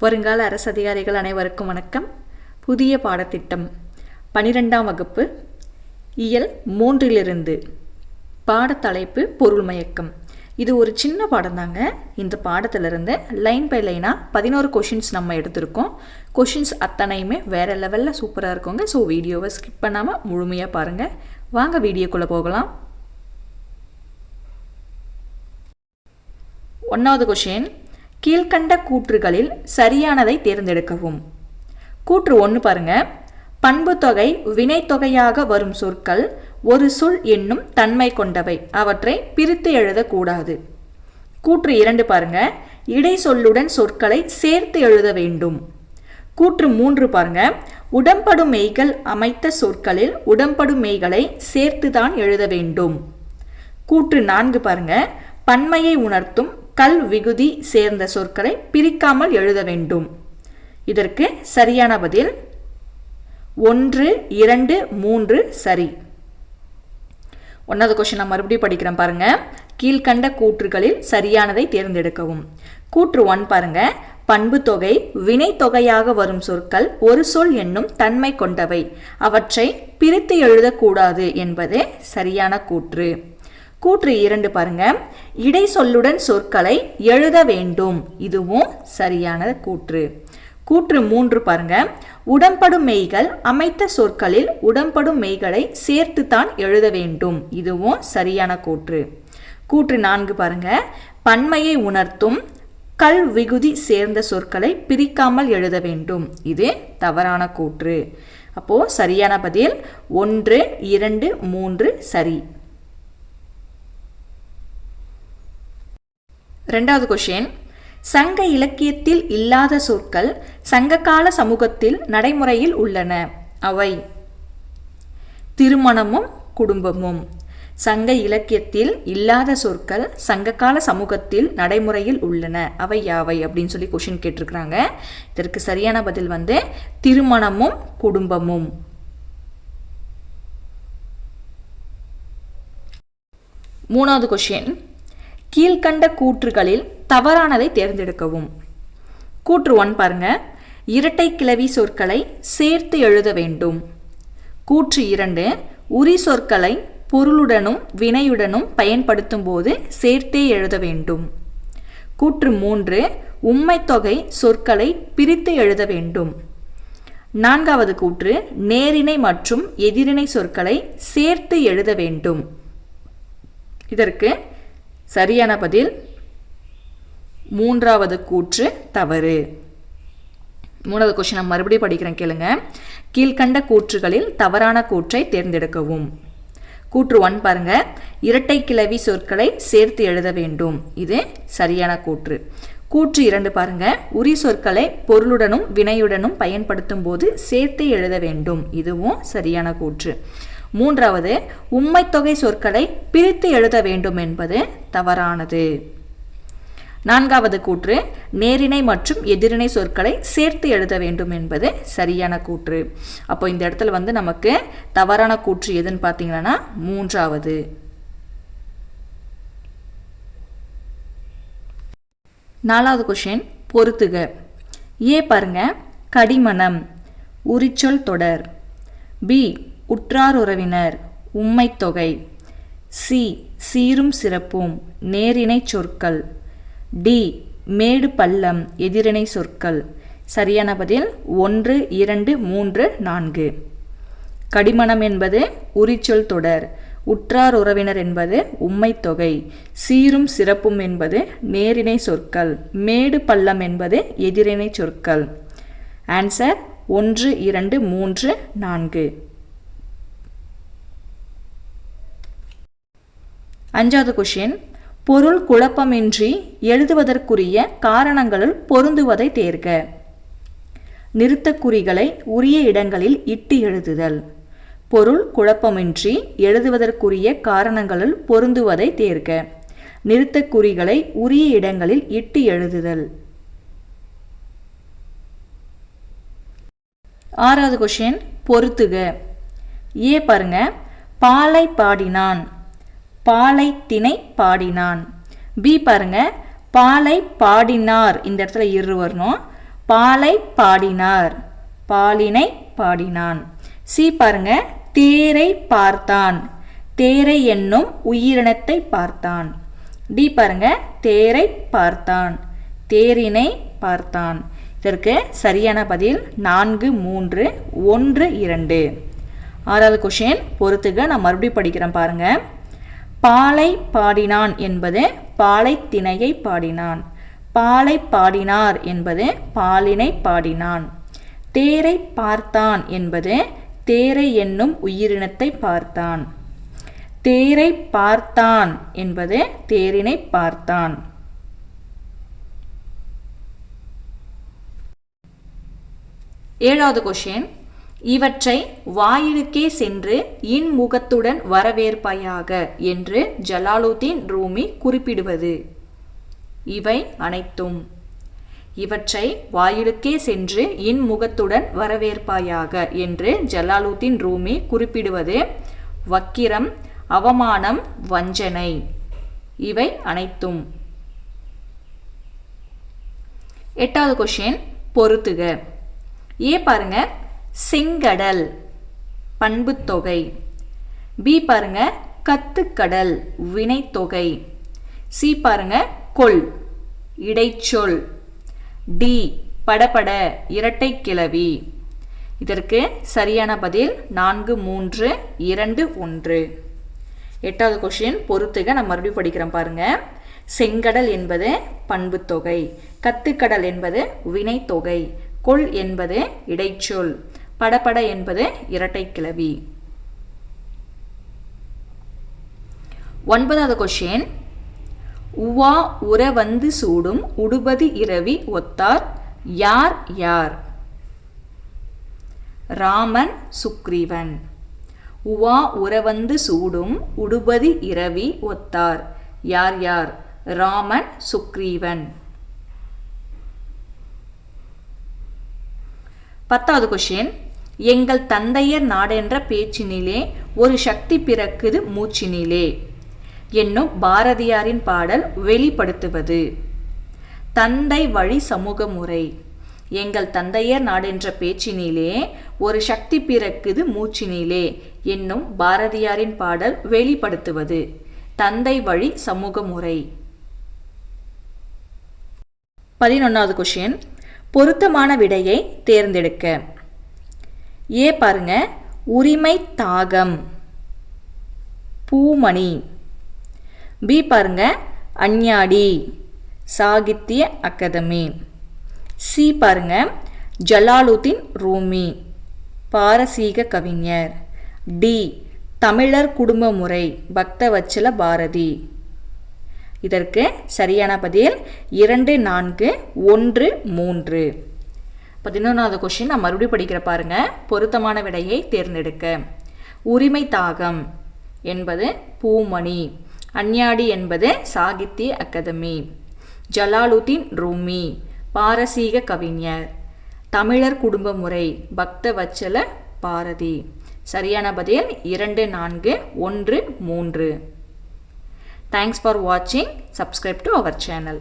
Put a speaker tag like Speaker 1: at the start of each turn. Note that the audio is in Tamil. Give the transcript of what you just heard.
Speaker 1: வருங்கால அரசு அதிகாரிகள் அனைவருக்கும் வணக்கம். புதிய பாடத்திட்டம் 12ஆம் வகுப்பு இயல் 3 பாடத்தலைப்பு பொருள் மயக்கம். இது ஒரு சின்ன பாடம் தாங்க. இந்த பாடத்திலிருந்து லைன் பை லைனாக 11 கொஷின்ஸ் நம்ம எடுத்திருக்கோம். கொஷின்ஸ் அத்தனையுமே வேறு லெவலில் சூப்பராக இருக்குங்க. ஸோ வீடியோவை ஸ்கிப் பண்ணாமல் முழுமையாக பாருங்கள். வாங்க வீடியோக்குள்ளே போகலாம். 1வது கொஷின், கீழ்கண்ட கூற்றுகளில் சரியானதை தேர்ந்தெடுக்கவும். கூற்று 1 பாருங்க. பண்புத்தொகை வினைத்தொகையாக வரும் சொற்கள் ஒரு சொல் என்னும் தன்மை கொண்டவை, அவற்றை பிரித்து எழுதக்கூடாது. கூற்று 2 பாருங்க. இடை சொல்லுடன் சொற்களை சேர்த்து எழுத வேண்டும். கூற்று 3 பாருங்க. உடம்படும் மெய்கள் அமைத்த சொற்களில் உடம்படும் மெய்களை சேர்த்துதான் எழுத வேண்டும். கூற்று 4 பாருங்க. பன்மையை உணர்த்தும் கல் விகுதி சேர்ந்த சொற்களை பிரிக்காமல் எழுத வேண்டும். இதற்கு சரியான பதில் 1, 2, 3 சரி. 1வது கொஸ்டின் நான் மறுபடியும் படிக்கிறேன் பாருங்க. கீழ்கண்ட கூற்றுகளில் சரியானதை தேர்ந்தெடுக்கவும். கூற்று 1 பாருங்க. பண்புத்தொகை வினைத்தொகையாக வரும் சொற்கள் ஒரு சொல் என்னும் தன்மை கொண்டவை, அவற்றை பிரித்து எழுதக்கூடாது என்பதே சரியான கூற்று. கூற்று 2 பாருங்க. இடை சொல்லுடன் சொற்களை எழுத வேண்டும், இதுவும் சரியான கூற்று. கூற்று 3 பாருங்க. உடம்படும் மெய்கள் அமைத்த சொற்களில் உடம்படும் மெய்களை சேர்த்துத்தான் எழுத வேண்டும், இதுவும் சரியான கூற்று. கூற்று 4 பாருங்க. பன்மையை உணர்த்தும் கல் விகுதி சேர்ந்த சொற்களை பிரிக்காமல் எழுத வேண்டும், இது தவறான கூற்று. அப்போ சரியான பதில் 1, 2, 3 சரி. 2வது கொஷின், சங்க இலக்கியத்தில் இல்லாத சொற்கள் சங்ககால சமூகத்தில் நடைமுறையில் உள்ளன, அவை. திருமணமும் குடும்பமும். சங்க இலக்கியத்தில் இல்லாத சொற்கள் சங்ககால சமூகத்தில் நடைமுறையில் உள்ளன, அவை யாவை அப்படின்னு சொல்லி கொஷின் கேட்டிருக்கிறாங்க. இதற்கு சரியான பதில் திருமணமும் குடும்பமும். 3வது கொஷின், கீழ்கண்ட கூற்றுகளில் தவறானதை தேர்ந்தெடுக்கவும். கூற்று 1 பாருங்க. இரட்டை கிளவி சொற்களை சேர்த்து எழுத வேண்டும். கூற்று 2, உரி சொற்களை பொருளுடனும் வினையுடனும் பயன்படுத்தும் போது சேர்த்தே எழுத வேண்டும். கூற்று 3, உம்மைத்தொகை சொற்களை பிரித்து எழுத வேண்டும். 4வது கூற்று, நேரிணை மற்றும் எதிரிணை சொற்களை சேர்த்து எழுத வேண்டும். இதற்கு சரியான பதில் 3வது கூற்று தவறு. 3வது கொஸ்டின் நான் மறுபடியும் படிக்கிறேன் கேளுங்க. கீழ்கண்ட கூற்றுகளில் தவறான கூற்றை தேர்ந்தெடுக்கவும். கூற்று 1 பாருங்க. இரட்டை கிளவி சொற்களை சேர்த்து எழுத வேண்டும், இது சரியான கூற்று. கூற்று 2 பாருங்க. உரி சொற்களை பொருளுடனும் வினையுடனும் பயன்படுத்தும் போது சேர்த்து எழுத வேண்டும், இதுவும் சரியான கூற்று. 3வது, உம்மைத்தொகை சொற்களை பிரித்து எழுத வேண்டும் என்பது தவறானது. 4வது கூற்று, நேரிணை மற்றும் எதிரிணை சொற்களை சேர்த்து எழுத வேண்டும் என்பது சரியான கூற்று. அப்போ இந்த இடத்துல நமக்கு தவறான கூற்று எதுன்னு பார்த்தீங்கன்னா 3வது. 4வது கொஷின், பொறுத்துக. ஏ பாருங்க. கடிமணம் உரிச்சொல் தொடர். பி உற்றார் உறவினர் உம்மைத்தொகை. சி சீரும் சிறப்பும் நேரிணை சொற்கள். டி மேடு பள்ளம் எதிரிணை சொற்கள். சரியான பதில் 1, 2, 3, 4. கடிமணம் என்பது உரிச்சொல் தொடர், உற்றார் உறவினர் என்பது உம்மைத்தொகை, சீரும் சிறப்பும் என்பது நேரிணை சொற்கள், மேடு பள்ளம் என்பது எதிரிணை சொற்கள். ஆன்சர் 1, 2, 3, 4. 5வது கொஷின், பொருள் குழப்பமின்றி எழுதுவதற்குரிய காரணங்களுள் பொருந்துவதை தேர்க. நிறுத்தக்குறிகளை உரிய இடங்களில் இட்டு எழுதுதல். பொருள் குழப்பமின்றி எழுதுவதற்குரிய காரணங்களுள் பொருந்துவதை தேர்க. நிறுத்தக்குறிகளை உரிய இடங்களில் இட்டு எழுதுதல். 6வது கொஷின், பொறுத்துக. ஏ பாருங்க. பாலை பாடினான், பாலை திணை பாடினான். பி பாருங்க. பாலை பாடினார், இந்த இடத்துல இரு வரணும். பாலை பாடினார், பாலினை பாடினான். சி பாருங்க, தேரை பார்த்தான், தேரை என்னும் உயிரினத்தை பார்த்தான். டி பாருங்க, தேரை பார்த்தான், தேரினை பார்த்தான். இதற்கு சரியான பதில் 4, 3, 1, 2. ஆறாவது கொஷின் பொறுத்துக. நான் மறுபடியும் படிக்கிறேன் பாருங்க. பாலை பாடினான் என்பது பாலை திணையை பாடினான். பாலை பாடினார் என்பது பாலினை பாடினான். தேரை பார்த்தான் என்பது தேரை என்னும் உயிரினத்தை பார்த்தான். தேரை பார்த்தான் என்பது தேரினை பார்த்தான். ஏழாவது கொஷின், இவற்றை வாயிலுக்கே சென்று இன்முகத்துடன் வரவேற்பாயாக என்று ஜலாலுத்தீன் ரூமி குறிப்பிடுவது. இவை அனைத்தும். இவற்றை வாயிலுக்கே சென்று இன்முகத்துடன் வரவேற்பாயாக என்று ஜலாலுத்தீன் ரூமி குறிப்பிடுவது வக்கிரம், அவமானம், வஞ்சனை. இவை அனைத்தும். எட்டாவது கொஷின் பொறுத்துக. ஏ பாருங்க, செங்கடல் பண்புத்தொகை. பி பாருங்க, கத்துக்கடல் வினைத்தொகை. சி பாருங்க, கொள் இடைச்சொல். டி படபட இரட்டை கிளவி. இதற்கு சரியான பதில் 4, 3, 2, 1. எட்டாவது கொஷின் பொறுத்துக. நான் மறுபடியும் படிக்கிறேன் பாருங்க. செங்கடல் என்பது பண்புத்தொகை, கத்துக்கடல் என்பது வினைத்தொகை, கொள் என்பது இடைச்சொல், படபட என்பது இரட்டை கிளவி. 9வது கொஷின், உவா உற வந்து சூடும் உடுபதி இரவி ஒத்தார் யார் யார்? ராமன், சுக்ரீவன். உவா உற வந்து சூடும் உடுபதி இரவி ஒத்தார் யார் யார்? ராமன், சுக்ரீவன். 10வது கொஷின், எங்கள் தந்தையர் நாடென்ற பேச்சினிலே ஒரு சக்தி பிறக்குது மூச்சினிலே என்னும் பாரதியாரின் பாடல் வெளிப்படுத்துவது. தந்தை வழி சமூக முறை. எங்கள் தந்தையர் நாடென்ற பேச்சினிலே ஒரு சக்தி பிறக்குது மூச்சினிலே என்னும் பாரதியாரின் பாடல் வெளிப்படுத்துவது. தந்தை வழி சமூக முறை. 11வது கொஷின், பொருத்தமான விடையை தேர்ந்தெடுக்க. ஏ பாருங்க, உரிமை தாகம் பூமணி. பி பாருங்க, அஞ்ஞாடி சாகித்ய அகாதமி. சி பாருங்க, ஜலாலுத்தீன் ரூமி பாரசீக கவிஞர். டி தமிழர் குடும்ப முறை பக்தவத்சல பாரதி. இதற்கு சரியான பதில் 2, 4, 1, 3. 11வது கொஸ்டின் நான் மறுபடியும் படிக்கிற பாருங்க. பொருத்தமான விடையை தேர்ந்தெடுக்க. உரிமை தாகம் என்பது பூமணி, அஞ்ஞாடி என்பது சாகித்ய அகாதமி, ஜலாலுத்தீன் ரூமி பாரசீக கவிஞர், தமிழர் குடும்ப முறை பக்தவத்சல பாரதி. சரியான பதில் 2, 4, 1, 3. Thanks for watching. Subscribe to our channel.